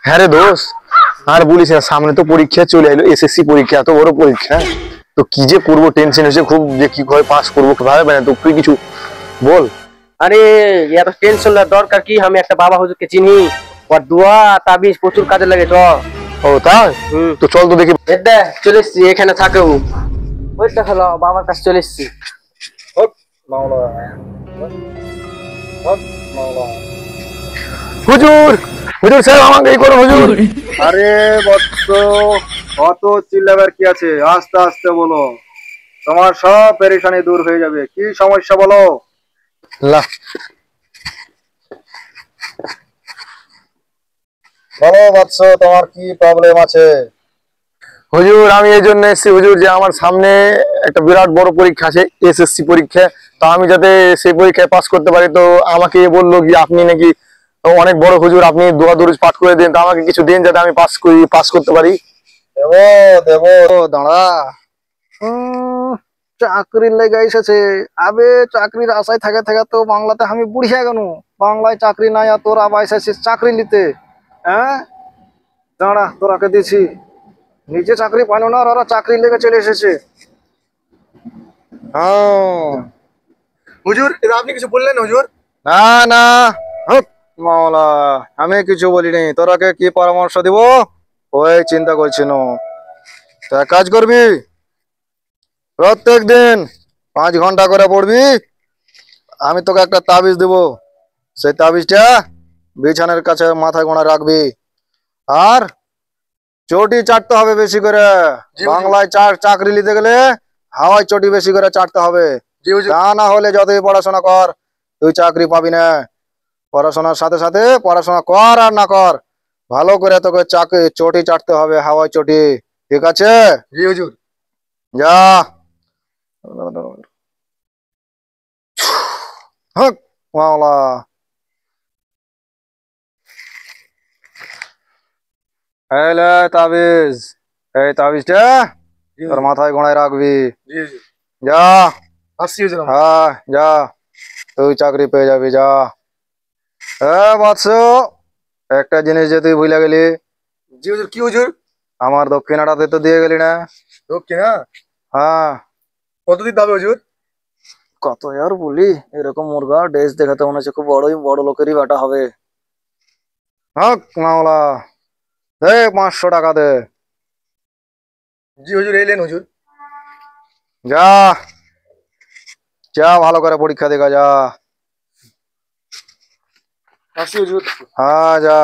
হ্যাঁ রে দোষ, আর বলিস না, সামনে তো পরীক্ষা চলে এলো, এসএসসি পরীক্ষা, এত বড় পরীক্ষা। তো কি যে করবো, টেনশন হচ্ছে খুব, যে কি করে পাস করবো ভাবে না। তো তুই কিছু বল। আরে এত টেনশন নেওয়ার দরকার কি? আমি একটা বাবা হুজুরকে চিনি, ওর দোয়া তাবিজ প্রচুর কাজে লাগে। চ। ও তাই? তো চল তো দেখি। দেখ চলে এসছি, এখানে থাকে ও। ওই দেখো বাবার কাছে চলে এসছি। হুজুর, হুজুর সাহেব আমাকে এই করো হুজুর। আরে বৎস, অত চিল্লাবার কি আছে? আস্তে আস্তে বলো, তোমার সব পেরেশানি দূর হয়ে যাবে। কি সমস্যা বলো? লা, বলো বৎস, তোমার কি প্রবলেম আছে? হুজুর আমি এই জন্য এসেছি হুজুর, যে আমার সামনে একটা বিরাট বড় পরীক্ষা আছে, এসএসসি পরীক্ষা। তো আমি যাতে সেই পরীক্ষায় পাস করতে পারি, তো আমাকে বললো কি আপনি নাকি অনেক বড় হুজুর, আপনি দোয়া দরুদ পাঠ করে দিন, তো আমাকে কিছু দিন যাতে আমি পাস করতে পারি। দেবো দেবো, দাঁড়া। চাকরির লেগে এসেছে। আবে চাকরির আশায় থাকে থাকে তো বাংলাতে আমি বুড়িয়া গেল। বাংলায় চাকরি নাই আর তোর আবার এসেছিস চাকরি নিতে? হ্যাঁ, দাঁড়া, তোরাকে দিছি। নিজে চাকরি পাইলো না আর ওরা চাকরি লেগে চলে এসেছে। হ্যাঁ হুজুর, এটা আপনি কিছু বললেন হুজুর? না না, হক মাওলা, আমি কিছু বলিনি। তোরাকে কি পরামর্শ দিব ওই চিন্তা করছি না। তো এক কাজ করবি, প্রত্যেক দিন 5 ঘন্টা করে পড়বি। আমি তোকে একটা তাবিজ দেব, সেই তাবিজটা বিছানার কাছে মাথায় গোনা রাখবি। আর চটি চাটতে হবে বেশি করে। বাংলায় চাকরি নিতে গেলে হাওয়ায় চটি বেশি করে চাটতে হবে। তা না হলে যতই পড়াশোনা কর, তুই চাকরি পাবি না। পড়াশোনার সাথে সাথে পড়াশোনা কর আর না কর, ভালো করে তোকে চাকরি চটি চাটতে হবে, হাওয়ায় চটি। ঠিক আছে? জি হুজুর। যা। হক মাওলা। এলে তাবিজ, এই তাবিজটা তোর মাথায় গোড়ায় রাখবি। জি হুজুর। যা। আসছি হুজুর। হ্যাঁ যা, তুই চাকরি পেয়ে যাবি, যা। হ্যাঁ বৎস, একটা জিনিস যে তুই ভুলে গেলি। জি হুজুর। কি হুজুর? আমার দক্ষিণাটাতে তো দিয়ে গেলি না। দক্ষিণা হ্যাঁ। কত দিতে হবে হুজুর? কত আর বলি, এরকম মুরগা ড্রেস দেখাতে মনে হচ্ছে খুব বড় লোকেরই বেটা হবে। হক মাওলা, দে 500 টাকা দে। জি হুজুর, এলেন হুজুর। যা, যা ভালো করে পরীক্ষা দেখা, যা। আসছি হুজুর। হ্যাঁ যা।